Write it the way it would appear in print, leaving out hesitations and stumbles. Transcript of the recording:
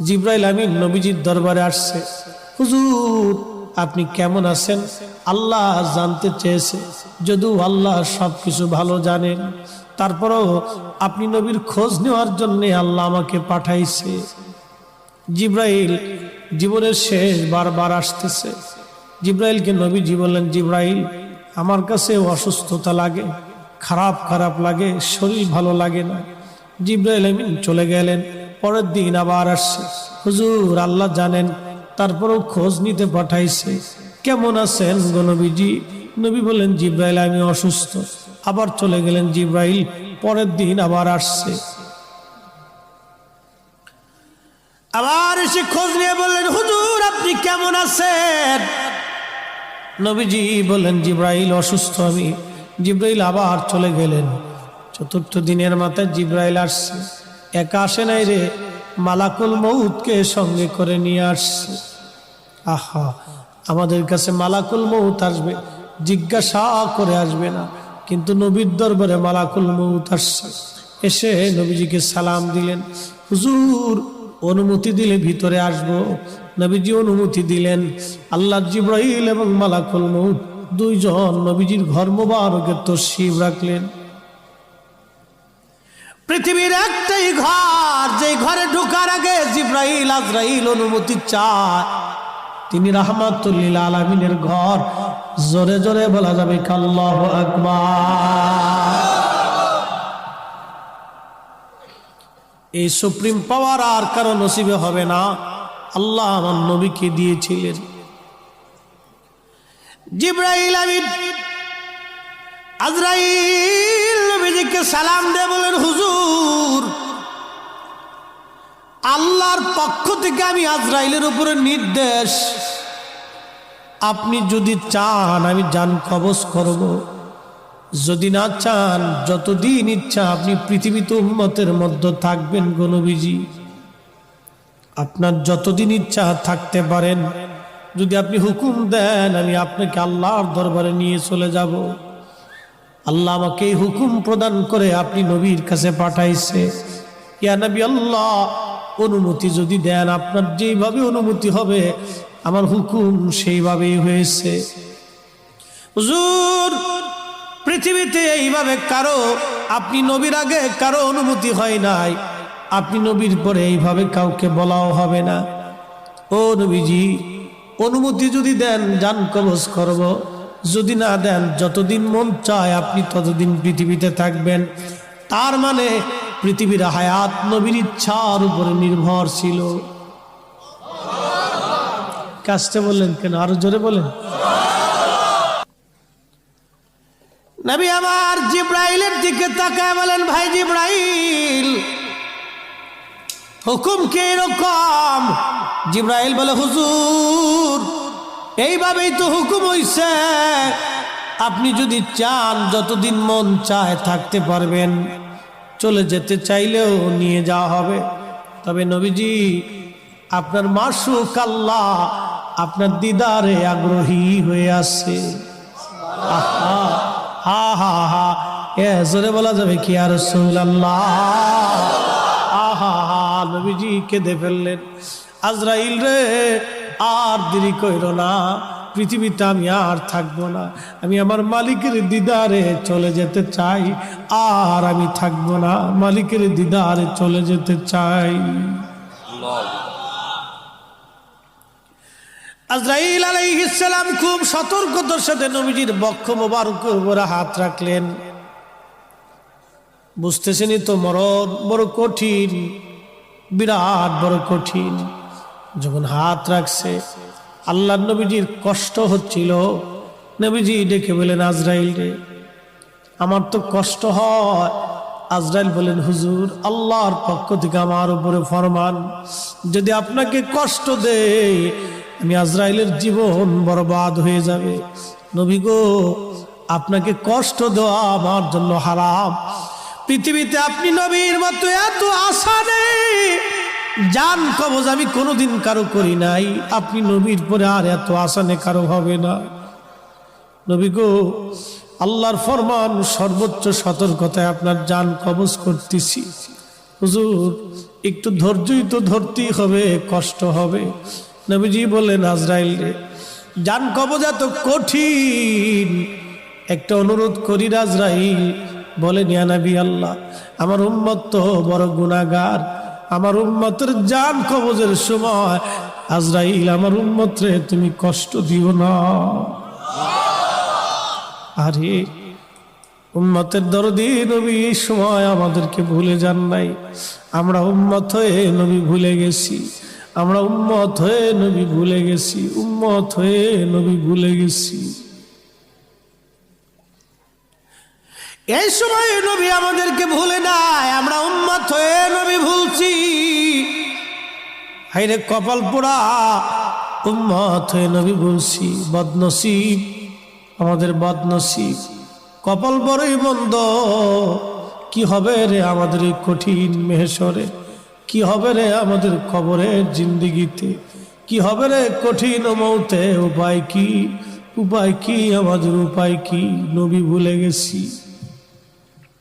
জিবরাইল আমিন নবীজির দরবারে আসছে। হুজুর আপনি কেমন আছেন আল্লাহ জানতে চেয়েছে। যদিও আল্লাহ সবকিছু ভালো জানেন, তারপরেও আপনি নবীর খোঁজ নেওয়ার জন্য আল্লাহ আমাকে পাঠাইছে। জিবরাইল জীবনের শেষ বারবার আসতেছে। জিবরাইলকে নবীজি বললেন, জিবরাইল আমার কাছে অসুস্থতা লাগে, খারাপ খারাপ লাগে, শরীর ভালো লাগে না। জিবরাইল আমিন চলে গেলেন। পরের দিন আবার আসছে। হুজুর আল্লাহ জানেন, তারপরেও খোঁজ নিতে পাঠাইছে। কেমন আছেন গো নবীজি? নবী বললেন, জিবরাইল আমি অসুস্থ। আবার চলে গেলেন জিবরাইল। পরের দিন আবার আসছে। আবার এসে খোঁজ নিয়ে বললেন, হুজুর আপনি কেমন আছেন? নবীজি বললেন, জিবরাইল অসুস্থ আমি। জিবরাইল আবার চলে গেলেন। চতুর্থ দিনের মাথায় জিবরাইল আসছে। একা আসে নাই রে, মালাকুল মউতকে সঙ্গে করে নিয়ে আসছে। আহা, আমাদের কাছে মালাকুল মউত আসবে, জিজ্ঞাসা করে আসবে না, কিন্তু নবীর দরবারে মালাকুল মউত আসছে। এসে নবীজিকে সালাম দিলেন। হুজুর অনুমতি দিলে ভিতরে আসবো। নবীজি অনুমতি দিলেন। আল্লাহ জিবরাইল এবং মালাকুল মউত দুইজন নবীজির ঘর মোবারকে তশরিফ রাখলেন। পৃথিবীর একটাই ঘর, যে ঘরে ঢোকার আগে জিবরাইল আজরাইল অনুমতি চায়, তিনি রাহমাতুল লিল আলামিনের ঘর। জোরে জোরে বলা যাবে আল্লাহু আকবার। এই সুপ্রিম পাওয়ার আর কারো নসিবে হবে না, আল্লাহ আমার নবীকে দিয়েছিলেন। জিবরাইল আমিন আজরাইল নবীজিকে সালাম দিয়ে বলেন, হুজুর আল্লাহর পক্ষ থেকে আমি আজরাইলের উপরে নির্দেশ, আপনি যদি চান আমি জান কবজ করব, যদি না চান যতদিন ইচ্ছা আপনি পৃথিবীতে উম্মতের মধ্যে থাকবেন গো নবীজি। আপনার যতদিন ইচ্ছা থাকতে পারেন। যদি আপনি হুকুম দেন আমি আপনাকে আল্লাহর দরবারে নিয়ে চলে যাব। আল্লাহ আমাকে এই হুকুম প্রদান করে আপনি নবীর কাছে পাঠাইছে। ইয়া নবী আল্লাহ, অনুমতি যদি দেন, আপনার যেইভাবে অনুমতি হবে আমার হুকুম সেইভাবেই হয়েছে। হুজুর পৃথিবীতে এইভাবে কারো, আপনি নবীর আগে কারো অনুমতি হয় নাই, আপনি নবীর পরে এইভাবে কাউকে বলাও হবে না। ও নবীজি অনুমতি যদি দেন জান কবজ করব, যদি না দেন যতদিন মন চায় আপনি ততদিন পৃথিবীতে থাকবেন। তার মানে পৃথিবীর হায়াত নবীর ইচ্ছার উপরে নির্ভরশীল। কাজটা বললেন কেন? আরো জোরে বলেন। নবী আমার জিবরাইলের দিকে তাকায় বলেন, ভাই জিবরাইল হুকুম কি এরকম? জিবরাইল বলে, হুজুর এইভাবেই তো হুকুম হইছে, আপনি যদি চান যতদিন মন চায় থাকতে পারবেন, চলে যেতে চাইলেও নিয়ে যাওয়া হবে। তবে নবীজি আপনার মাশউক আল্লাহ আপনার দিদারে আগ্রহী হয়ে আছে। আহা হা হা হা, এ জোরে বলা যাবে কি আর রাসূলুল্লাহ। আহা হা, নবীজি কেঁদে ফেললেন। আজরাইল রে আর দেরি কইরো না, পৃথিবীতে আমি আর থাকবো না, আমি আমার মালিকের দিদারে চলে যেতে চাই, আর আমি থাকবো না, মালিকের দিদারে চলে যেতে চাই। আজরাইল আলাইহিস সালাম খুব সতর্কতার সাথে নবীজির বক্ষ মোবারকের উপরে হাত রাখলেন। বুঝতেছেনই তো মরণ বড় কঠিন, বিরাট বড় কঠিন। যখন হাত রাখছে আল্লাহ নবীজির কষ্ট হচ্ছিল। নবীজি ডেকে বলেন, আজরাইল রে আমার তো কষ্ট হয়। আজরাইল বলেন, হুজুর আল্লাহর পক্ষ থেকে আমার উপরে ফরমান, যদি আপনাকে কষ্ট দেয় আমি আজরাইলের জীবন বরবাদ হয়ে যাবে। নবী গো আপনাকে কষ্ট দেওয়া আমার জন্য হারাম। পৃথিবীতে আপনি নবীর মতো এত আশা নেই, জান কবজ আমি কোনোদিন কারো করি নাই, আপনি নবীর পরে আর এত আশা নেই কারো হবে না। নবী গো আল্লাহর ফরমান, সর্বোচ্চ সতর্কতায় আপনার জান কবজ করতেছি। হুজুর একটু ধৈর্যই তো ধরতেই হবে, কষ্ট হবে। নবীজি বললেন, আজরাইল রে, জান কবজ এত কঠিন, একটা অনুরোধ করি আজরাইল। বলেন, ইয়া নবী আল্লাহ, আমার উম্মত তো বড় গুনাহগার, আমার উম্মতের জান কবজের সময় আজরাইল আমার উম্মত রে তুমি কষ্ট দিও না। আরে উম্মতের দরদি নবী এই সময় আমাদেরকে ভুলে যান নাই। আমরা উম্মত হয়ে নবী ভুলে গেছি, আমরা উম্মত হয়ে নবী ভুলে গেছি, উম্মত হয়ে নবী ভুলে গেছি। এই সময় নবী আমাদেরকে ভুলে নাই, আমরা উম্মত হয়ে নবী ভুলছি। হায়রে কপাল পোড়া, উম্মত হয়ে নবী ভুলছি। বদনসিব, আমাদের বদনসিব, কপাল বড়ই মন্দ। কি হবে রে আমাদের এই কঠিন মেহশরে, কি হবে রে আমাদের কবরের জিন্দিগিতে, কি হবে রে কঠিন মৌতে। উপায় কি, উপায় কি, আমাদের উপায় কি? নবী ভুলে গেছি।